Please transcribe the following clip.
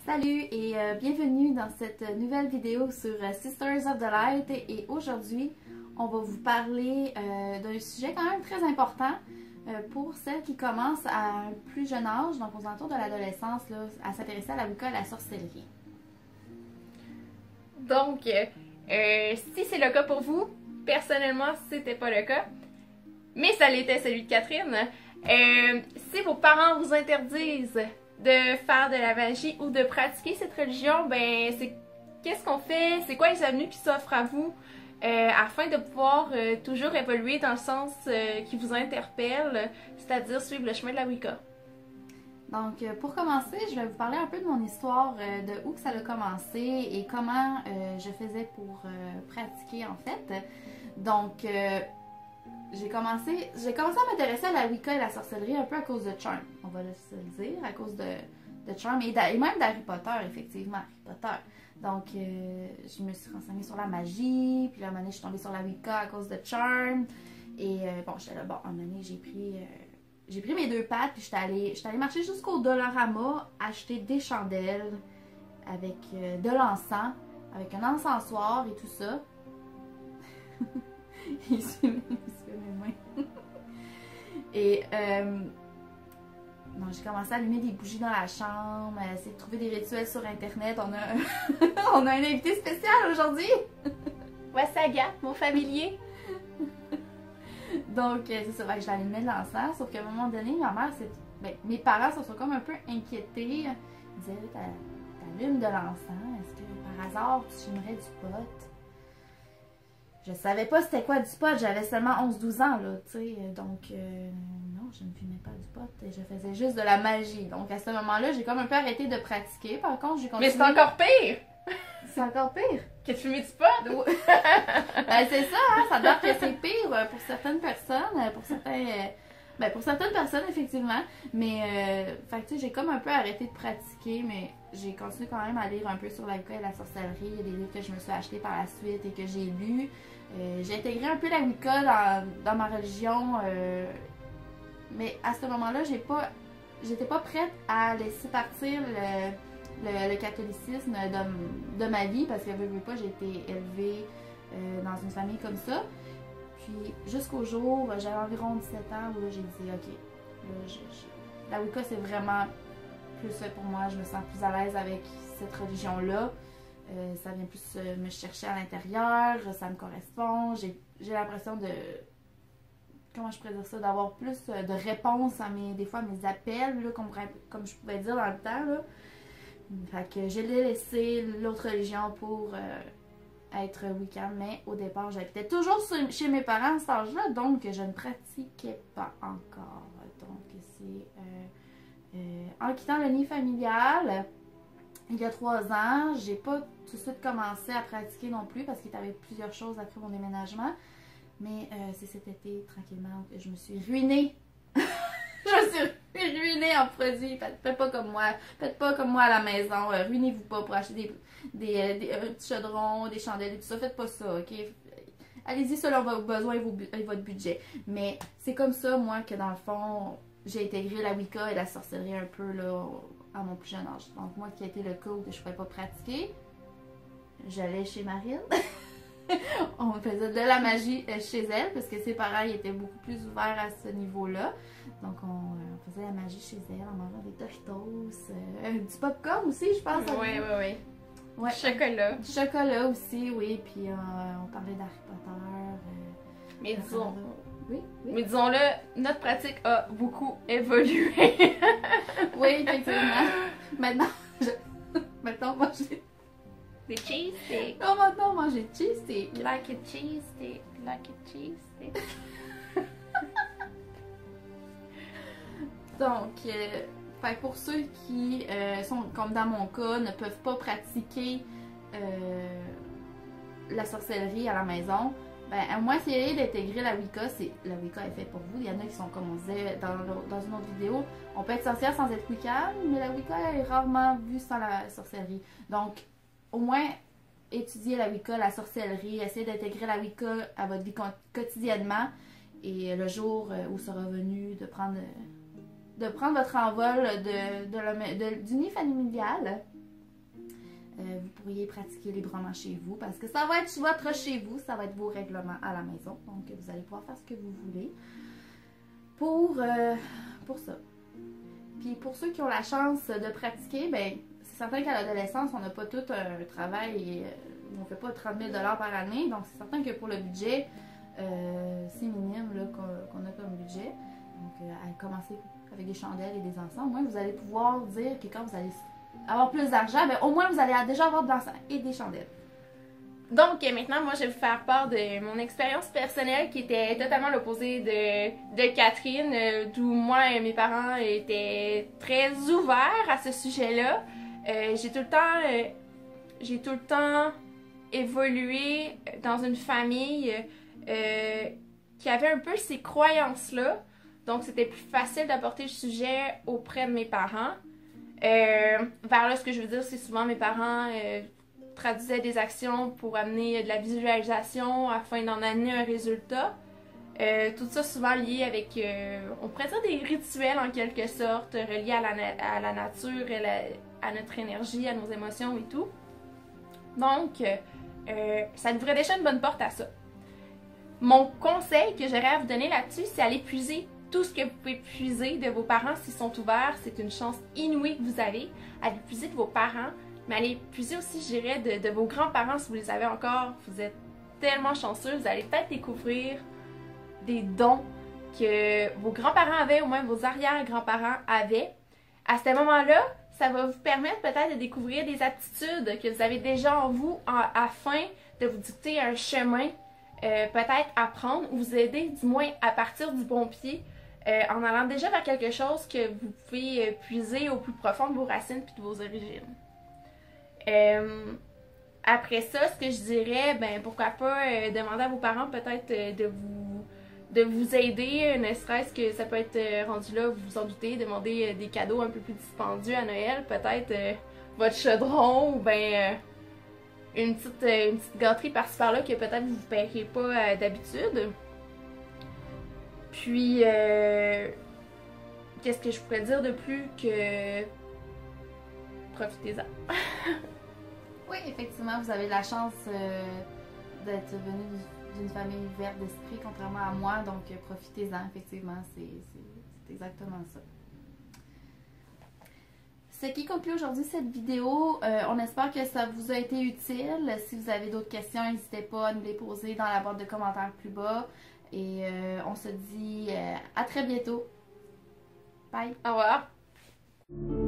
Salut et bienvenue dans cette nouvelle vidéo sur Sisters of the Light et aujourd'hui on va vous parler d'un sujet quand même très important pour celles qui commencent à un plus jeune âge, donc aux alentours de l'adolescence, à s'intéresser à la Wicca et à la sorcellerie. Donc, si c'est le cas pour vous, personnellement c'était pas le cas, mais ça l'était celui de Catherine. Si vos parents vous interdisent de faire de la magie ou de pratiquer cette religion, ben c'est qu'est-ce qu'on fait, c'est quoi les avenues qui s'offrent à vous afin de pouvoir toujours évoluer dans le sens qui vous interpelle, c'est-à-dire suivre le chemin de la Wicca. Donc, pour commencer, je vais vous parler un peu de mon histoire, de où que ça a commencé et comment je faisais pour pratiquer en fait. Donc, j'ai commencé à m'intéresser à la Wicca et la sorcellerie un peu à cause de Charm, on va se le dire, à cause de Charm et même d'Harry Potter, effectivement, Harry Potter. Donc, je me suis renseignée sur la magie, puis là, à un moment donné, je suis tombée sur la Wicca à cause de Charm. Et bon, j'étais là, bon, à un moment donné, j'ai pris mes deux pattes, puis j'étais allée marcher jusqu'au Dollarama, acheter des chandelles avec de l'encens, avec un encensoir et tout ça. Il suit mes mains. Et bon, j'ai commencé à allumer des bougies dans la chambre, à essayer de trouver des rituels sur internet. On a un invité spécial aujourd'hui. Wassaga, mon familier. Donc, c'est ça, que je l'allumais de l'encens, sauf qu'à un moment donné, mes parents se sont comme un peu inquiétés. Ils disaient, t'allumes de l'encens, est-ce que par hasard tu fumerais du pot? Je savais pas c'était quoi du pot, j'avais seulement 11-12 ans, là, tu sais, donc non, je ne fumais pas du pot, et je faisais juste de la magie. Donc à ce moment-là, j'ai comme un peu arrêté de pratiquer, par contre, j'ai continué... Mais c'est encore pire! C'est encore pire! Que de fumer du pot? Ben, c'est ça, hein, ça doit que c'est pire pour certaines personnes, pour certaines personnes, effectivement, mais, fait tu sais, j'ai comme un peu arrêté de pratiquer, mais j'ai continué quand même à lire un peu sur la Wicca et la sorcellerie. Il y a des livres que je me suis achetés par la suite et que j'ai lus. J'ai intégré un peu la Wicca dans ma religion, mais à ce moment-là, j'étais pas prête à laisser partir le catholicisme de ma vie, parce que veux pas, j'ai été élevée dans une famille comme ça. Puis jusqu'au jour, j'avais environ 17 ans, où là, j'ai dit, ok, là, la Wicca c'est vraiment plus fait pour moi, je me sens plus à l'aise avec cette religion-là. Ça vient plus me chercher à l'intérieur, ça me correspond, j'ai l'impression de, comment je pourrais dire ça, d'avoir plus de réponses à des fois à mes appels, là, comme je pouvais dire dans le temps, là. Fait que j'ai laissé l'autre religion pour être Wiccan, mais au départ j'habitais toujours chez mes parents à cet âge-là, donc je ne pratiquais pas encore. Donc c'est en quittant le nid familial, il y a 3 ans, j'ai pas tout de suite commencé à pratiquer non plus parce qu'il y avait plusieurs choses après mon déménagement, mais c'est cet été tranquillement que je me suis ruinée. Je me suis ruinée en produits. Faites pas comme moi. Faites pas comme moi à la maison. Ruinez-vous pas pour acheter des petits chaudrons, des chandelles et tout ça. Faites pas ça, ok? Allez-y selon vos besoins et votre budget. Mais c'est comme ça, moi, que dans le fond, j'ai intégré la Wicca et la sorcellerie un peu là, à mon plus jeune âge. Donc moi qui a été le cas où je ne pouvais pas pratiquer, j'allais chez Marine. On faisait de la magie chez elle parce que ses parents étaient beaucoup plus ouverts à ce niveau-là. Donc on faisait la magie chez elle en mangeant des Doritos, du popcorn aussi, je pense. Oui. Ouais, Chocolat. Du chocolat aussi, oui. Puis on parlait d'Harry Potter. Mais disons, oui. Mais disons-le, notre pratique a beaucoup évolué. Oui, effectivement. Maintenant, moi j'ai... Des cheese sticks. Oh, maintenant, moi j'ai cheese stick. Like a cheese stick. Like a cheese stick. Donc, fait pour ceux qui sont, comme dans mon cas, ne peuvent pas pratiquer la sorcellerie à la maison, ben, au moins essayez d'intégrer la Wicca. La Wicca est faite pour vous. Il y en a qui sont, comme on disait dans une autre vidéo, on peut être sorcière sans être Wiccan, mais la Wicca est rarement vue sans la sorcellerie. Donc, au moins, étudiez la Wicca, la sorcellerie, essayez d'intégrer la Wicca à votre vie quotidiennement. Et le jour où sera venu de prendre votre envol du nid familial, Vous pourriez pratiquer librement chez vous parce que ça va être votre chez vous, ça va être vos règlements à la maison. Donc, vous allez pouvoir faire ce que vous voulez pour ça. Puis, pour ceux qui ont la chance de pratiquer, ben c'est certain qu'à l'adolescence, on n'a pas tout un travail où on ne fait pas 30 000 $ par année. Donc, c'est certain que pour le budget, c'est minime qu'on a comme budget. Donc, à commencer avec des chandelles et des encens, au moins, vous allez pouvoir dire que quand vous allez avoir plus d'argent, ben, au moins, vous allez déjà avoir de l'encens et des chandelles. Donc, maintenant, moi, je vais vous faire part de mon expérience personnelle qui était totalement l'opposé de Catherine, d'où moi et mes parents étaient très ouverts à ce sujet-là. J'ai tout le temps évolué dans une famille qui avait un peu ces croyances-là. Donc, c'était plus facile d'apporter le sujet auprès de mes parents. Vers là, ce que je veux dire, c'est souvent mes parents traduisaient des actions pour amener de la visualisation afin d'en amener un résultat. Tout ça souvent lié avec, on pourrait dire des rituels en quelque sorte, reliés à la nature, à notre énergie, à nos émotions et tout. Donc, ça ouvrait déjà une bonne porte à ça. Mon conseil que j'aurais à vous donner là-dessus, c'est aller puiser tout ce que vous pouvez puiser de vos parents s'ils sont ouverts. C'est une chance inouïe que vous avez. Allez puiser de vos parents, mais allez puiser aussi, je dirais, de vos grands-parents si vous les avez encore. Vous êtes tellement chanceux. Vous allez peut-être découvrir des dons que vos grands-parents avaient, ou même vos arrière-grands-parents avaient. À ce moment-là, ça va vous permettre peut-être de découvrir des aptitudes que vous avez déjà en vous afin de vous dicter un chemin peut-être à prendre ou vous aider du moins à partir du bon pied en allant déjà vers quelque chose que vous pouvez puiser au plus profond de vos racines puis de vos origines. Après ça, ce que je dirais, ben pourquoi pas demander à vos parents peut-être de vous aider, ne serait-ce que ça peut être rendu là, vous vous en doutez, demander des cadeaux un peu plus dispendieux à Noël, peut-être votre chaudron ou ben une petite gâterie par-ci par-là que peut-être vous ne payerez pas d'habitude. Puis, qu'est-ce que je pourrais dire de plus que profitez-en. Oui, effectivement, vous avez la chance d'être venu d'une famille ouverte d'esprit, contrairement à moi, donc profitez-en, effectivement, c'est exactement ça. Ce qui conclut aujourd'hui cette vidéo. On espère que ça vous a été utile. Si vous avez d'autres questions, n'hésitez pas à nous les poser dans la boîte de commentaires plus bas. Et on se dit à très bientôt. Bye! Au revoir!